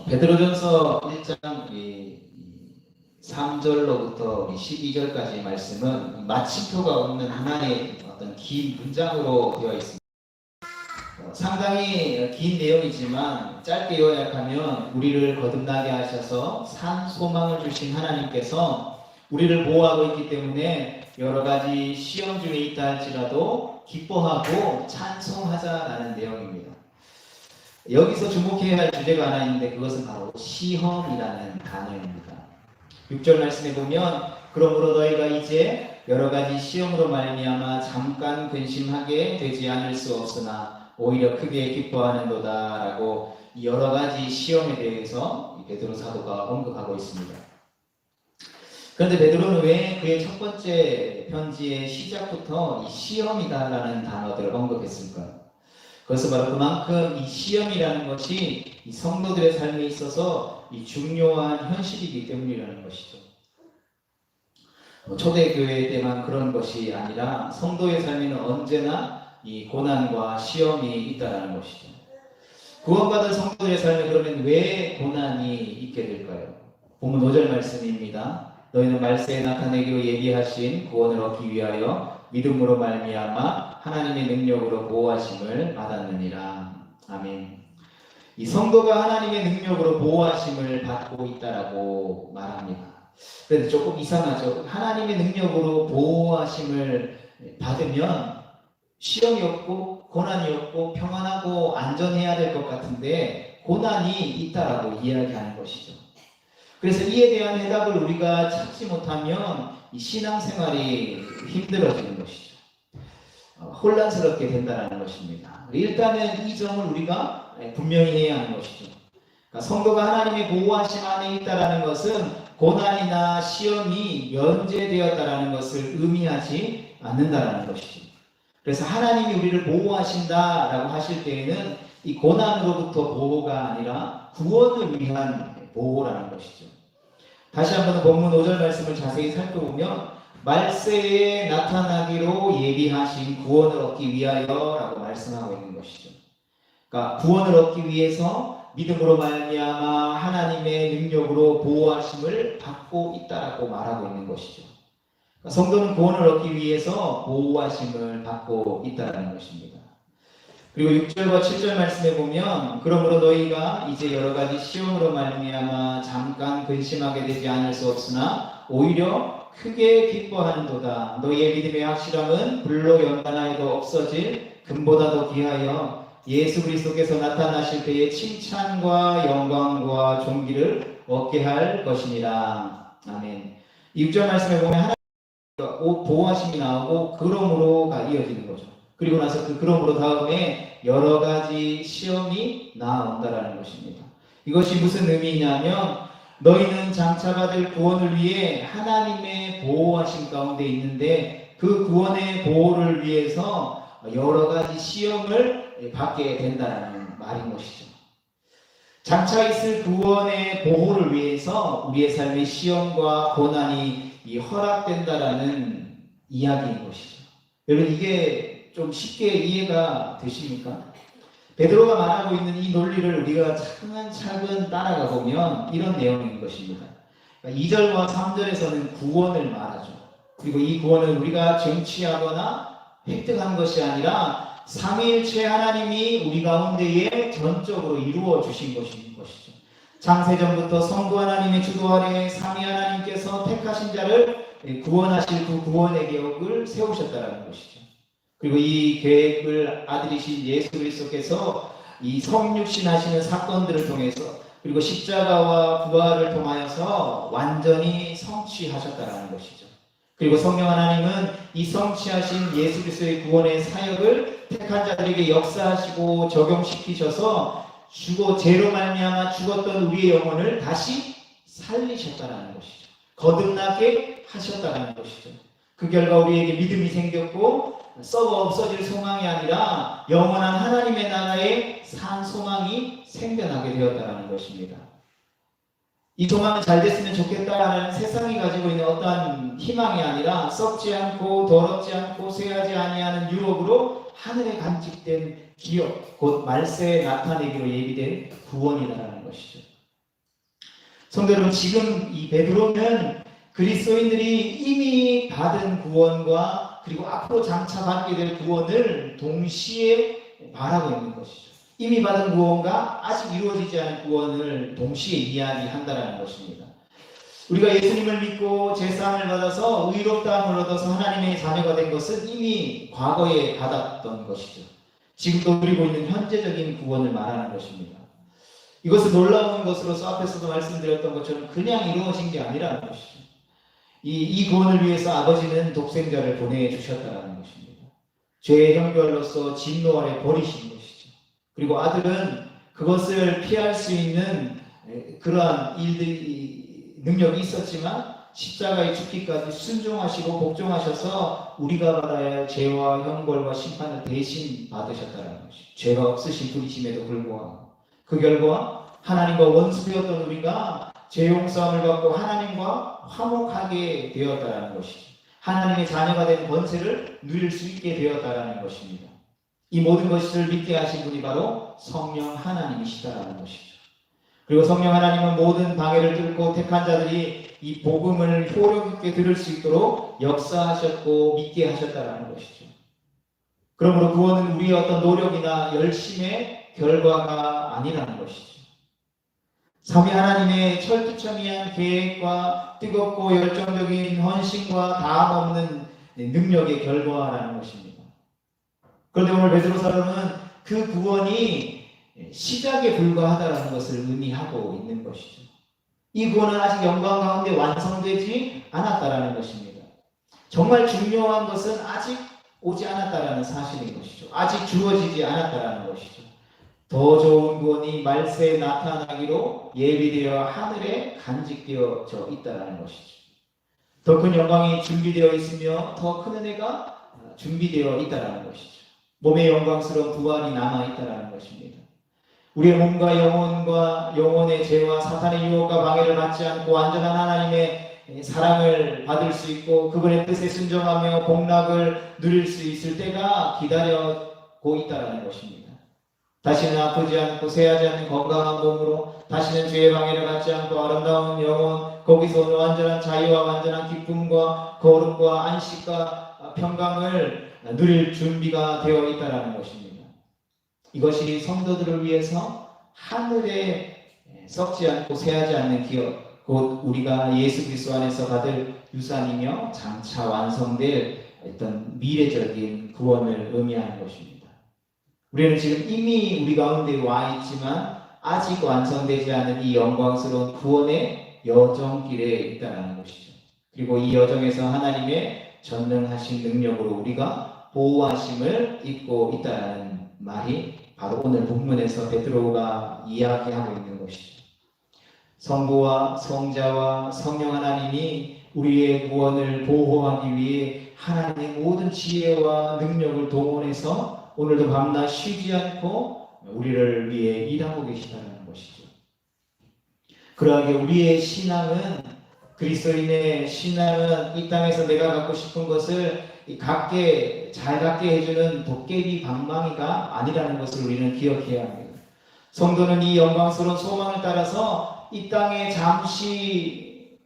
베드로전서 1장 3절로부터 12절까지 말씀은 마침표가 없는 하나의 어떤 긴 문장으로 되어 있습니다. 상당히 긴 내용이지만 짧게 요약하면 우리를 거듭나게 하셔서 산 소망을 주신 하나님께서 우리를 보호하고 있기 때문에 여러 가지 시험 중에 있다 할지라도 기뻐하고 찬송하자라는 내용입니다. 여기서 주목해야 할 주제가 하나 있는데 그것은 바로 시험이라는 단어입니다. 6절 말씀에 보면 그러므로 너희가 이제 여러 가지 시험으로 말미암아 잠깐 근심하게 되지 않을 수 없으나 오히려 크게 기뻐하는도다 라고 여러 가지 시험에 대해서 베드로 사도가 언급하고 있습니다. 그런데 베드로는 왜 그의 첫 번째 편지의 시작부터 이 시험이다라는 단어들을 언급했을까요? 그것은 바로 그만큼 이 시험이라는 것이 이 성도들의 삶에 있어서 이 중요한 현실이기 때문이라는 것이죠. 초대교회 때만 그런 것이 아니라 성도의 삶에는 언제나 이 고난과 시험이 있다는 것이죠. 구원받은 성도의 삶에 그러면 왜 고난이 있게 될까요? 본문 5절 말씀입니다. 너희는 말세에 나타내기로 예비하신 구원을 얻기 위하여 믿음으로 말미암아 하나님의 능력으로 보호하심을 받았느니라. 아멘. 이 성도가 하나님의 능력으로 보호하심을 받고 있다라고 말합니다. 그런데 조금 이상하죠. 하나님의 능력으로 보호하심을 받으면 시험이 없고 고난이 없고 평안하고 안전해야 될 것 같은데 고난이 있다라고 이야기하는 것이죠. 그래서 이에 대한 해답을 우리가 찾지 못하면 이 신앙생활이 힘들어지는 것이죠. 혼란스럽게 된다는 것입니다. 일단은 이 점을 우리가 분명히 해야 하는 것이죠. 그러니까 성도가 하나님의 보호하심 안에 있다는 것은 고난이나 시험이 면제되었다는 것을 의미하지 않는다는 것이죠. 그래서 하나님이 우리를 보호하신다라고 하실 때에는 이 고난으로부터 보호가 아니라 구원을 위한 보호라는 것이죠. 다시 한번 본문 5절 말씀을 자세히 살펴보면 말세에 나타나기로 예비하신 구원을 얻기 위하여라고 말씀하고 있는 것이죠. 그러니까 구원을 얻기 위해서 믿음으로 말미암아 하나님의 능력으로 보호하심을 받고 있다라고 말하고 있는 것이죠. 그러니까 성도는 구원을 얻기 위해서 보호하심을 받고 있다는 것입니다. 그리고 6절과 7절 말씀에 보면 그러므로 너희가 이제 여러 가지 시험으로 말미암아 잠깐 근심하게 되지 않을 수 없으나 오히려 크게 기뻐하는도다. 너희의 믿음의 확실함은 불로 연단하여도 없어질 금보다 더 귀하여 예수 그리스도께서 나타나실 때에 칭찬과 영광과 존귀를 얻게 할 것이니라. 아멘. 6절 말씀에 보면 하나님의 보호하심이 나오고 그러므로가 이어지는 거죠. 그리고 나서 그 그러므로 다음에 여러 가지 시험이 나온다라는 것입니다. 이것이 무슨 의미냐면 너희는 장차 받을 구원을 위해 하나님의 보호하심 가운데 있는데 그 구원의 보호를 위해서 여러 가지 시험을 받게 된다는 말인 것이죠. 장차 있을 구원의 보호를 위해서 우리의 삶의 시험과 고난이 허락된다라는 이야기인 것이죠. 여러분 이게 좀 쉽게 이해가 되십니까? 베드로가 말하고 있는 이 논리를 우리가 차근차근 따라가 보면 이런 내용인 것입니다. 2절과 3절에서는 구원을 말하죠. 그리고 이 구원은 우리가 쟁취하거나 획득한 것이 아니라 삼위일체 하나님이 우리 가운데에 전적으로 이루어 주신 것이죠. 창세전부터 성부 하나님의 주도 아래 삼위 하나님께서 택하신 자를 구원하실 그 구원의 계획을 세우셨다는 것이죠. 그리고 이 계획을 아들이신 예수 그리스도께서 이 성육신 하시는 사건들을 통해서 그리고 십자가와 부활을 통하여서 완전히 성취하셨다는 것이죠. 그리고 성령 하나님은 이 성취하신 예수 그리스도의 구원의 사역을 택한 자들에게 역사하시고 적용시키셔서 죄로 말미암아 죽었던 우리의 영혼을 다시 살리셨다는 것이죠. 거듭나게 하셨다는 것이죠. 그 결과 우리에게 믿음이 생겼고 썩어 없어질 소망이 아니라 영원한 하나님의 나라에 산 소망이 생겨나게 되었다는 것입니다. 이 소망은 잘 됐으면 좋겠다라는 세상이 가지고 있는 어떠한 희망이 아니라 썩지 않고 더럽지 않고 쇠하지 아니하는 유업으로 하늘에 간직된 기업, 곧 말세에 나타내기로 예비된 구원이라는 것이죠. 성도 여러분, 지금 이 베드로는 그리스도인들이 이미 받은 구원과 그리고 앞으로 장차 받게 될 구원을 동시에 말하고 있는 것이죠. 이미 받은 구원과 아직 이루어지지 않은 구원을 동시에 이야기한다는 것입니다. 우리가 예수님을 믿고 제사함을 받아서 의롭다함을 얻어서 하나님의 자녀가 된 것은 이미 과거에 받았던 것이죠. 지금도 누리고 있는 현재적인 구원을 말하는 것입니다. 이것은 놀라운 것으로서 앞에서도 말씀드렸던 것처럼 그냥 이루어진 게 아니라는 것이죠. 이 구원을 위해서 아버지는 독생자를 보내주셨다는 것입니다. 죄의 형벌로서 진노 아래 버리신 것이죠. 그리고 아들은 그것을 피할 수 있는 그러한 능력이 있었지만 십자가에 죽기까지 순종하시고 복종하셔서 우리가 받아야 할 죄와 형벌과 심판을 대신 받으셨다는 것이죠. 죄가 없으신 분이심에도 불구하고 그 결과 하나님과 원수되었던 우리가 죄 용서함을 받고 하나님과 화목하게 되었다는 것이죠. 하나님의 자녀가 된 권세를 누릴 수 있게 되었다는 것입니다. 이 모든 것을 믿게 하신 분이 바로 성령 하나님이시다라는 것이죠. 그리고 성령 하나님은 모든 방해를 뚫고 택한 자들이 이 복음을 효력 있게 들을 수 있도록 역사하셨고 믿게 하셨다라는 것이죠. 그러므로 구원은 우리의 어떤 노력이나 열심의 결과가 아니라는 것이죠. 삼위 하나님의 철두철미한 계획과 뜨겁고 열정적인 헌신과 다함 없는 능력의 결과라는 것입니다. 그런데 오늘 베드로서로는 그 구원이 시작에 불과하다는 것을 의미하고 있는 것이죠. 이 구원은 아직 영광 가운데 완성되지 않았다라는 것입니다. 정말 중요한 것은 아직 오지 않았다라는 사실인 것이죠. 아직 주어지지 않았다라는 것이죠. 더 좋은 구원이 말세에 나타나기로 예비되어 하늘에 간직되어져 있다는 것이죠. 더 큰 영광이 준비되어 있으며 더 큰 은혜가 준비되어 있다는 것이죠. 몸의 영광스러운 부활이 남아있다는 것입니다. 우리의 몸과 영혼의 죄와 사탄의 유혹과 방해를 받지 않고 완전한 하나님의 사랑을 받을 수 있고 그분의 뜻에 순종하며 복락을 누릴 수 있을 때가 기다려고 있다는 것입니다. 다시는 아프지 않고 쇠하지 않는 건강한 몸으로 다시는 죄의 방해를 받지 않고 아름다운 영혼, 거기서 오는 완전한 자유와 완전한 기쁨과 거룩과 안식과 평강을 누릴 준비가 되어 있다는 것입니다. 이것이 성도들을 위해서 하늘에 썩지 않고 쇠하지 않는 기업, 곧 우리가 예수 그리스도 안에서 받을 유산이며 장차 완성될 어떤 미래적인 구원을 의미하는 것입니다. 우리는 지금 이미 우리 가운데 와 있지만 아직 완성되지 않은 이 영광스러운 구원의 여정길에 있다는 것이죠. 그리고 이 여정에서 하나님의 전능하신 능력으로 우리가 보호하심을 입고 있다는 말이 바로 오늘 본문에서 베드로가 이야기하고 있는 것이죠. 성부와 성자와 성령 하나님이 우리의 구원을 보호하기 위해 하나님의 모든 지혜와 능력을 동원해서 오늘도 밤낮 쉬지 않고 우리를 위해 일하고 계시다는 것이죠. 그러하게 우리의 신앙은, 그리스도인의 신앙은 이 땅에서 내가 갖고 싶은 것을 잘 갖게 해주는 도깨비 방망이가 아니라는 것을 우리는 기억해야 합니다. 성도는 이 영광스러운 소망을 따라서 이 땅에 잠시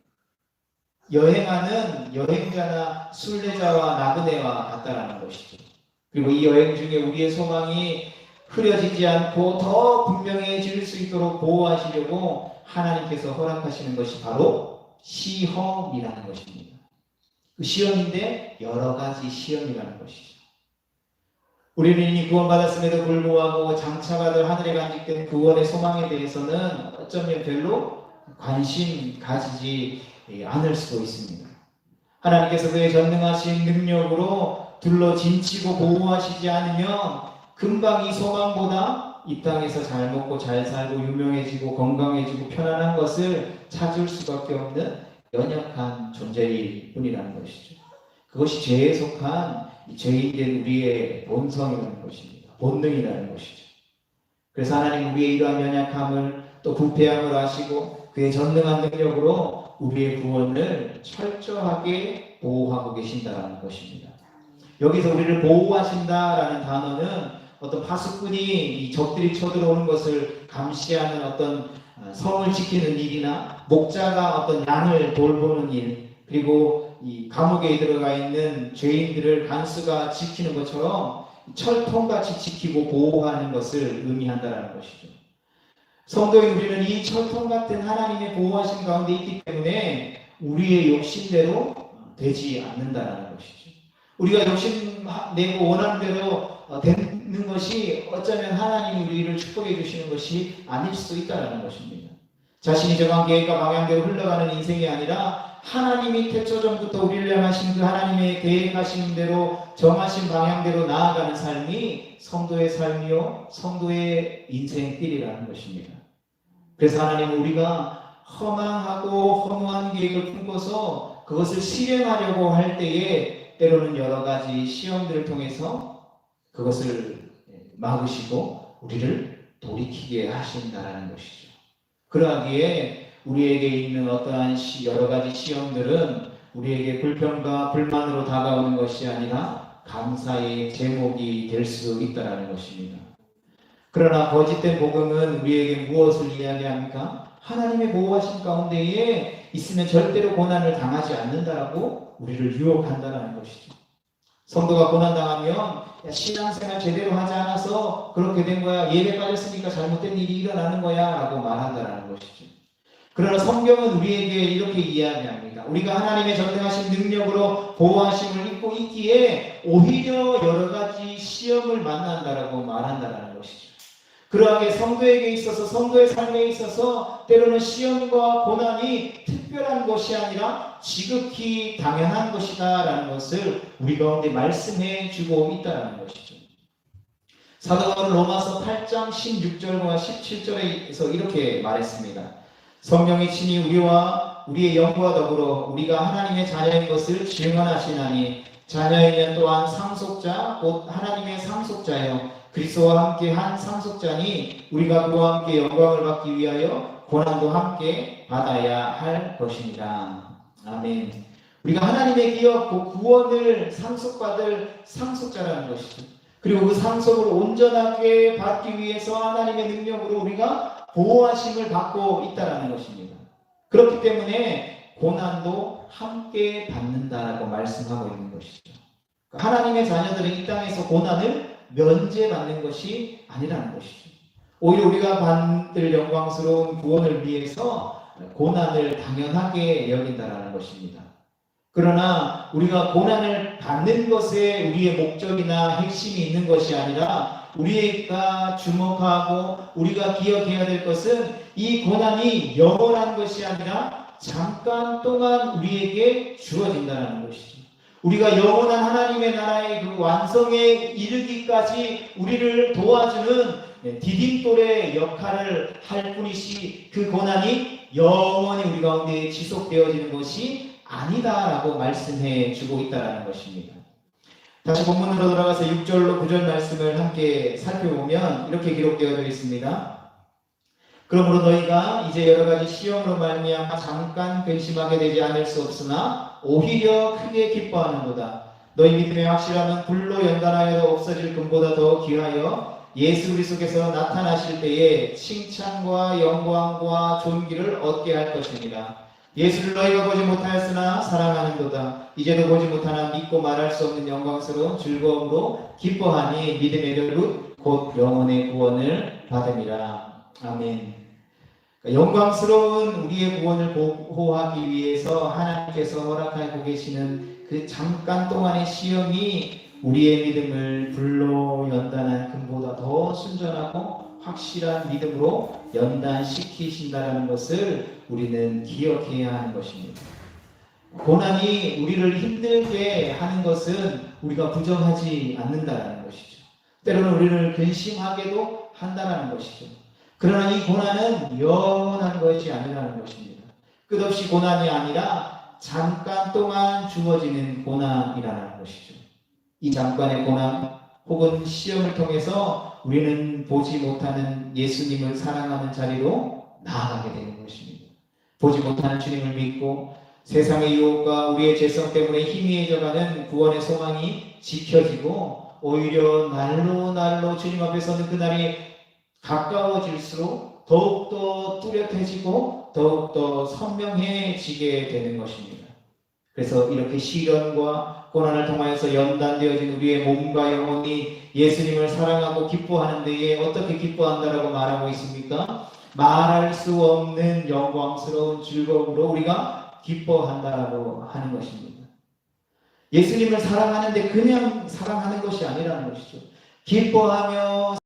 여행하는 여행자나 순례자와 나그네와 같다라는 것이죠. 그리고 이 여행 중에 우리의 소망이 흐려지지 않고 더 분명해질 수 있도록 보호하시려고 하나님께서 허락하시는 것이 바로 시험이라는 것입니다. 그 시험인데 여러 가지 시험이라는 것이죠. 우리는 이미 구원받았음에도 불구하고 장차 받을 하늘에 간직된 구원의 소망에 대해서는 어쩌면 별로 관심 가지지 않을 수도 있습니다. 하나님께서 그의 전능하신 능력으로 둘러 진치고 보호하시지 않으면 금방 이 소망보다 이 땅에서 잘 먹고 잘 살고 유명해지고 건강해지고 편안한 것을 찾을 수밖에 없는 연약한 존재일 뿐이라는 것이죠. 그것이 죄에 속한 죄인된 우리의 본성이라는 것입니다. 본능이라는 것이죠. 그래서 하나님 우리의 이러한 연약함을 또 부패함을 아시고 그의 전능한 능력으로 우리의 구원을 철저하게 보호하고 계신다는 것입니다. 여기서 우리를 보호하신다라는 단어는 어떤 파수꾼이 이 적들이 쳐들어오는 것을 감시하는 어떤 성을 지키는 일이나 목자가 어떤 양을 돌보는 일, 그리고 이 감옥에 들어가 있는 죄인들을 간수가 지키는 것처럼 철통같이 지키고 보호하는 것을 의미한다는 것이죠. 성도인 우리는 이 철통 같은 하나님의 보호하심 가운데 있기 때문에 우리의 욕심대로 되지 않는다는 것이죠. 우리가 욕심내고 원하는 대로 되는 것이 어쩌면 하나님이 우리를 축복해 주시는 것이 아닐 수 있다는 것입니다. 자신이 정한 계획과 방향대로 흘러가는 인생이 아니라 하나님이 태초 전부터 우리를 향하신 그 하나님의 계획하신 대로 정하신 방향대로 나아가는 삶이 성도의 삶이요 성도의 인생길이라는 것입니다. 그래서 하나님은 우리가 허망하고 허무한 계획을 품고서 그것을 실행하려고 할 때에 때로는 여러 가지 시험들을 통해서 그것을 막으시고 우리를 돌이키게 하신다는 것이죠. 그러하기에 우리에게 있는 어떠한 여러 가지 시험들은 우리에게 불평과 불만으로 다가오는 것이 아니라 감사의 제목이 될 수 있다는 것입니다. 그러나 거짓된 복음은 우리에게 무엇을 이야기합니까? 하나님의 보호하심 가운데에 있으면 절대로 고난을 당하지 않는다라고 우리를 유혹한다는 것이죠. 성도가 고난당하면 신앙생활 제대로 하지 않아서 그렇게 된 거야, 예배 빠졌으니까 잘못된 일이 일어나는 거야 라고 말한다는 것이죠. 그러나 성경은 우리에게 이렇게 이야기합니다. 우리가 하나님의 전능하신 능력으로 보호하심을 입고 있기에 오히려 여러 가지 시험을 만난다라고 말한다는 것이죠. 그러하게 성도에게 있어서, 성도의 삶에 있어서 때로는 시험과 고난이 특별한 것이 아니라 지극히 당연한 것이다 라는 것을 우리 가운데 말씀해 주고 있다는 것이죠. 사도 바울은 로마서 8장 16절과 17절에서 이렇게 말했습니다. 성령이 친히 우리와 우리의 영과 더불어 우리가 하나님의 자녀인 것을 증언하시나니 자녀이면 또한 상속자 곧 하나님의 상속자여 그리스도와 함께 한 상속자니 우리가 그와 함께 영광을 받기 위하여 고난도 함께 받아야 할 것입니다. 아멘. 우리가 하나님의 기업 그 구원을 상속받을 상속자라는 것이죠. 그리고 그 상속을 온전하게 받기 위해서 하나님의 능력으로 우리가 보호하심을 받고 있다는 것입니다. 그렇기 때문에 고난도 함께 받는다라고 말씀하고 있는 것이죠. 하나님의 자녀들은 이 땅에서 고난을 면제받는 것이 아니라는 것이죠. 오히려 우리가 받을 영광스러운 구원을 위해서 고난을 당연하게 여긴다라는 것입니다. 그러나 우리가 고난을 받는 것에 우리의 목적이나 핵심이 있는 것이 아니라 우리가 주목하고 우리가 기억해야 될 것은 이 고난이 영원한 것이 아니라 잠깐 동안 우리에게 주어진다는 것이죠. 우리가 영원한 하나님의 나라의 그 완성에 이르기까지 우리를 도와주는 디딤돌의 역할을 할 뿐이지 그 고난이 영원히 우리 가운데 지속되어지는 것이 아니다라고 말씀해 주고 있다는 것입니다. 다시 본문으로 돌아가서 6절로 9절 말씀을 함께 살펴보면 이렇게 기록되어 있습니다. 그러므로 너희가 이제 여러 가지 시험으로 말미암아 잠깐 근심하게 되지 않을 수 없으나 오히려 크게 기뻐하는도다. 너희 믿음의 확실함은 불로 연단하여도 없어질 금보다 더 귀하여 예수 그리스도께서 나타나실 때에 칭찬과 영광과 존귀를 얻게 할 것입니다. 예수를 너희가 보지 못하였으나 사랑하는도다. 이제도 보지 못하나 믿고 말할 수 없는 영광스러운 즐거움으로 기뻐하니 믿음의 결국 곧 영혼의 구원을 받음이라. 아멘. 영광스러운 우리의 구원을 보호하기 위해서 하나님께서 허락하고 계시는 그 잠깐 동안의 시험이 우리의 믿음을 불로 연단한 금보다 더 순전하고 확실한 믿음으로 연단시키신다는 것을 우리는 기억해야 하는 것입니다. 고난이 우리를 힘들게 하는 것은 우리가 부정하지 않는다는 것이죠. 때로는 우리를 근심하게도 한다는 것이죠. 그러나 이 고난은 영원한 것이 아니라는 것입니다. 끝없이 고난이 아니라 잠깐 동안 주어지는 고난이라는 것이죠. 이 잠깐의 고난 혹은 시험을 통해서 우리는 보지 못하는 예수님을 사랑하는 자리로 나아가게 되는 것입니다. 보지 못하는 주님을 믿고 세상의 유혹과 우리의 죄성 때문에 희미해져가는 구원의 소망이 지켜지고 오히려 날로 주님 앞에 서는 그날이 가까워질수록 더욱더 뚜렷해지고 더욱더 선명해지게 되는 것입니다. 그래서 이렇게 시련과 고난을 통하여서 연단되어진 우리의 몸과 영혼이 예수님을 사랑하고 기뻐하는 데에 어떻게 기뻐한다라고 말하고 있습니까? 말할 수 없는 영광스러운 즐거움으로 우리가 기뻐한다라고 하는 것입니다. 예수님을 사랑하는데 그냥 사랑하는 것이 아니라는 것이죠. 기뻐하며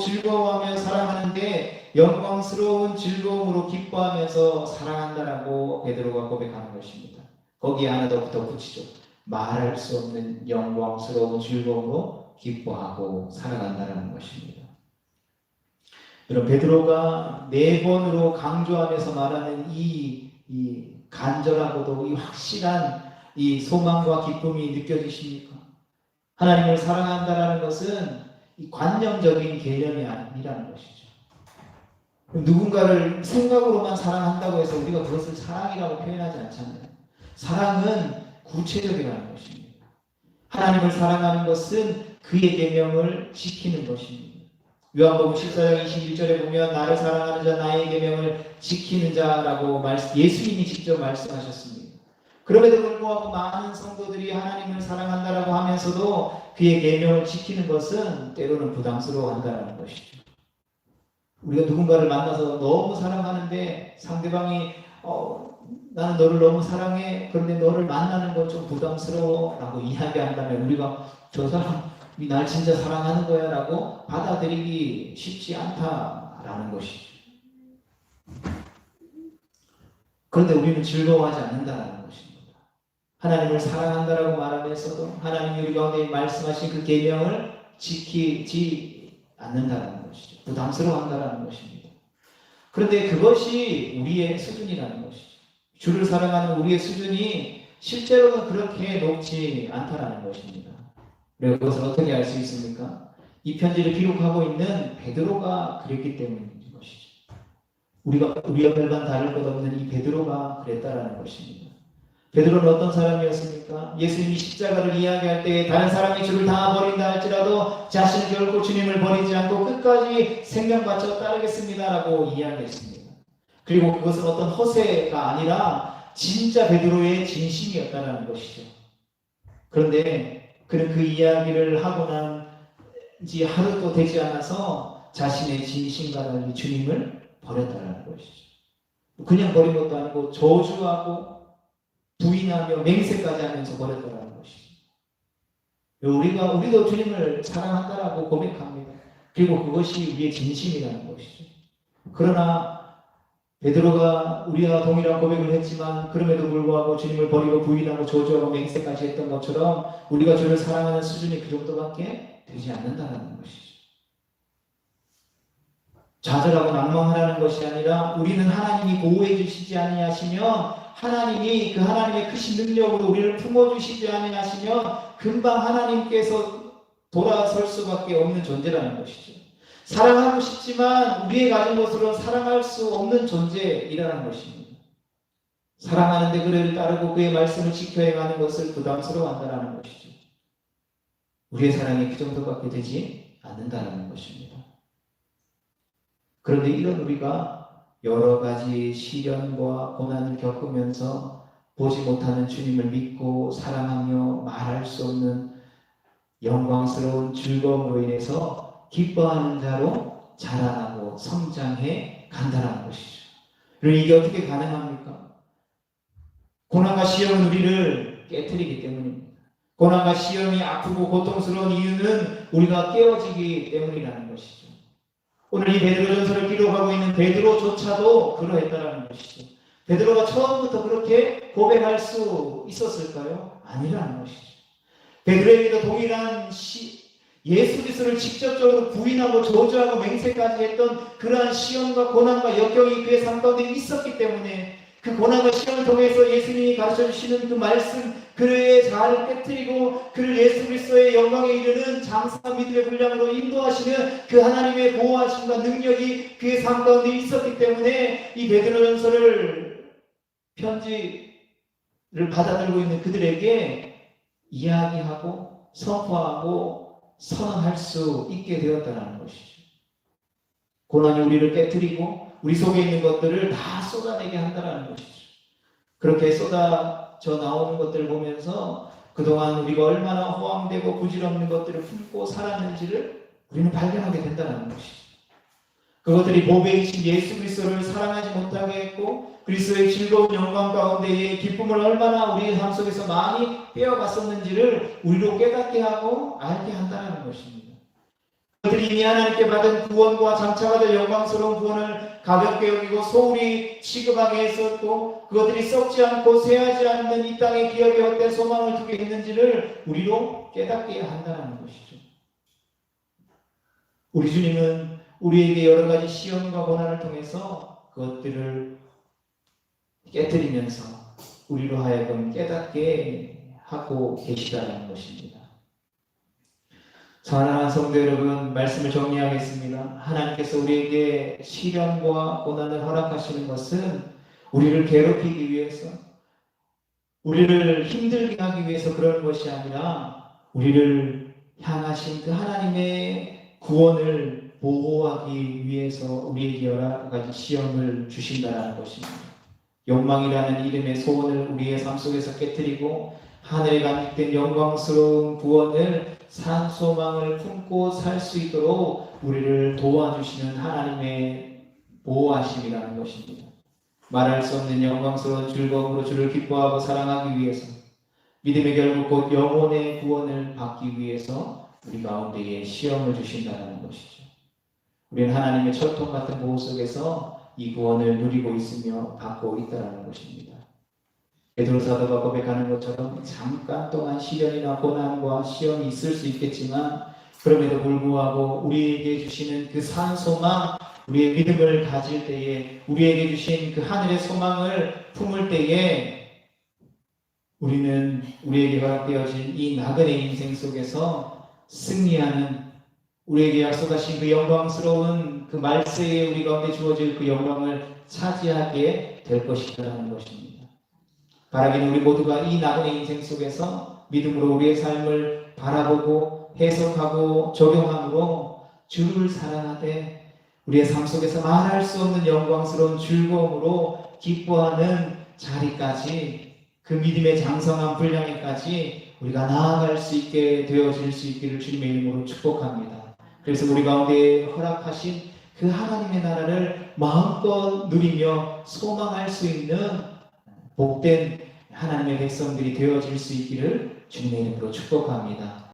즐거워하며 사랑하는데 영광스러운 즐거움으로 기뻐하면서 사랑한다라고 베드로가 고백하는 것입니다. 거기에 하나 더 붙이죠. 말할 수 없는 영광스러운 즐거움으로 기뻐하고 살아간다는 것입니다. 여러분, 베드로가 4번으로 강조하면서 말하는 이 간절하고도 이 확실한 이 소망과 기쁨이 느껴지십니까? 하나님을 사랑한다는 것은 이 관념적인 개념이 아니라는 것이죠. 누군가를 생각으로만 사랑한다고 해서 우리가 그것을 사랑이라고 표현하지 않잖아요. 사랑은 구체적이라는 것입니다. 하나님을 사랑하는 것은 그의 계명을 지키는 것입니다. 요한복음 14장 21절에 보면 나를 사랑하는 자 나의 계명을 지키는 자라고 예수님이 직접 말씀하셨습니다. 그럼에도 불구하고 많은 성도들이 하나님을 사랑한다라고 하면서도 그의 계명을 지키는 것은 때로는 부담스러워한다는 것이죠. 우리가 누군가를 만나서 너무 사랑하는데 상대방이 나는 너를 너무 사랑해. 그런데 너를 만나는 건 좀 부담스러워 라고 이야기한다면 우리가 저 사람이 날 진짜 사랑하는 거야 라고 받아들이기 쉽지 않다라는 것이죠. 그런데 우리는 즐거워하지 않는다는 것입니다. 하나님을 사랑한다라고 말하면서도 하나님이 우리 가운데 말씀하신 그 계명을 지키지 않는다는 것이죠. 부담스러워한다는 것입니다. 그런데 그것이 우리의 수준이라는 것이죠. 주를 사랑하는 우리의 수준이 실제로는 그렇게 높지 않다는 것입니다. 그래서 그것을 어떻게 알 수 있습니까? 이 편지를 기록하고 있는 베드로가 그랬기 때문인 것이죠. 우리와 별반 다를 것 없는 이 베드로가 그랬다라는 것입니다. 베드로는 어떤 사람이었습니까? 예수님이 십자가를 이야기할 때 다른 사람이 주를 다 버린다 할지라도 자신은 결코 주님을 버리지 않고 끝까지 생명 바쳐 따르겠습니다라고 이야기했습니다. 그리고 그것은 어떤 허세가 아니라 진짜 베드로의 진심이었다는 것이죠. 그런데 그는 그 이야기를 하고 난 지 하루도 되지 않아서 자신의 진심과 달리 주님을 버렸다는 것이죠. 그냥 버린 것도 아니고 저주하고 부인하며 맹세까지 하면서 버렸다는 것이죠. 우리도 주님을 사랑한다라고 고백합니다. 그리고 그것이 우리의 진심이라는 것이죠. 그러나 베드로가 우리와 동일한 고백을 했지만 그럼에도 불구하고 주님을 버리고 부인하고 저주하고 맹세까지 했던 것처럼 우리가 주를 사랑하는 수준이 그 정도밖에 되지 않는다는 것이죠. 좌절하고 낭망하라는 것이 아니라 우리는 하나님이 보호해 주시지 아니하시면 하나님이 그 하나님의 크신 능력으로 우리를 품어주시지 아니하시면 금방 하나님께서 돌아설 수밖에 없는 존재라는 것이죠. 사랑하고 싶지만 우리의 가진 것으로는 사랑할 수 없는 존재이라는 것입니다. 사랑하는데 그를 따르고 그의 말씀을 지켜 행하는 것을 부담스러워한다는 것이죠. 우리의 사랑이 그 정도밖에 되지 않는다는 것입니다. 그런데 이런 우리가 여러 가지 시련과 고난을 겪으면서 보지 못하는 주님을 믿고 사랑하며 말할 수 없는 영광스러운 즐거움으로 인해서 기뻐하는 자로 자라나고 성장해 간다는 것이죠. 그럼 이게 어떻게 가능합니까? 고난과 시험은 우리를 깨뜨리기 때문입니다. 고난과 시험이 아프고 고통스러운 이유는 우리가 깨어지기 때문이라는 것이죠. 오늘 이 베드로전서를 기록하고 있는 베드로조차도 그러했다는 것이죠. 베드로가 처음부터 그렇게 고백할 수 있었을까요? 아니라는 것이죠. 베드로에게도 동일한 예수 그리스도를 직접적으로 부인하고 저주하고 맹세까지 했던 그러한 시험과 고난과 역경이 그의 삶 가운데 있었기 때문에 그 고난과 시험을 통해서 예수님이 가르쳐 주시는 그 말씀, 그의 자아를 깨뜨리고 그를 예수 그리스도의 영광에 이르는 장사 믿음의 분량으로 인도하시는 그 하나님의 보호하심과 능력이 그의 삶 가운데 있었기 때문에 이 베드로전서를 편지를 받아들고 있는 그들에게 이야기하고 선포하고 선언할 수 있게 되었다는 것이죠. 고난이 우리를 깨뜨리고 우리 속에 있는 것들을 다 쏟아내게 한다는 것이죠. 그렇게 쏟아져 나오는 것들을 보면서 그동안 우리가 얼마나 허황되고 부질없는 것들을 품고 살았는지를 우리는 발견하게 된다는 것이죠. 그것들이 보배이신 예수 그리스도를 사랑하지 못하게 했고 그리스도의 즐거운 영광 가운데에 기쁨을 얼마나 우리의 삶 속에서 많이 빼어갔었는지를 우리로 깨닫게 하고 알게 한다는 것입니다. 그들이 이미 하나님께 받은 구원과 장차가 될 영광스러운 구원을 가볍게 여기고 소홀히 취급하게 했었고 그것들이 썩지 않고 쇠하지 않는 이 땅의 기업에 어떤 소망을 두게 했는지를 우리로 깨닫게 한다는 것이죠. 우리 주님은 우리에게 여러 가지 시험과 고난을 통해서 그것들을 깨뜨리면서 우리로 하여금 깨닫게 하고 계시다는 것입니다. 사랑하는 성도 여러분, 말씀을 정리하겠습니다. 하나님께서 우리에게 시련과 고난을 허락하시는 것은 우리를 괴롭히기 위해서, 우리를 힘들게 하기 위해서 그런 것이 아니라 우리를 향하신 그 하나님의 구원을 보호하기 위해서 우리에게 여러 가지 시험을 주신다는 것입니다. 욕망이라는 이름의 소원을 우리의 삶 속에서 깨뜨리고 하늘에 감lik된 영광스러운 구원을 산 소망을 품고 살 수 있도록 우리를 도와주시는 하나님의 보호하심이라는 것입니다. 말할 수 없는 영광스러운 즐거움으로 주를 기뻐하고 사랑하기 위해서 믿음의 결국 곧 영혼의 구원을 받기 위해서 우리 가운데에 시험을 주신다는 것이죠. 우리는 하나님의 철통 같은 보호 속에서 이 구원을 누리고 있으며 받고 있다는 것입니다. 베드로 사도가 고백하는 것처럼 잠깐 동안 시련이나 고난과 시험이 있을 수 있겠지만 그럼에도 불구하고 우리에게 주시는 그 산 소망, 우리의 믿음을 가질 때에 우리에게 주신 그 하늘의 소망을 품을 때에 우리는 우리에게 허락되어진 이 나그네 인생 속에서 승리하는 우리에게 약속하신 그 영광스러운 그 말세에 우리 가운데 주어질 그 영광을 차지하게 될 것이라는 것입니다. 바라기는 우리 모두가 이 나그네 인생 속에서 믿음으로 우리의 삶을 바라보고 해석하고 적용함으로 주를 사랑하되 우리의 삶 속에서 말할 수 없는 영광스러운 즐거움으로 기뻐하는 자리까지 그 믿음의 장성한 분량에까지 우리가 나아갈 수 있게 되어질 수 있기를 주님의 이름으로 축복합니다. 그래서 우리 가운데 허락하신 그 하나님의 나라를 마음껏 누리며 소망할 수 있는 복된 하나님의 백성들이 되어질 수 있기를 주님의 이름으로 축복합니다.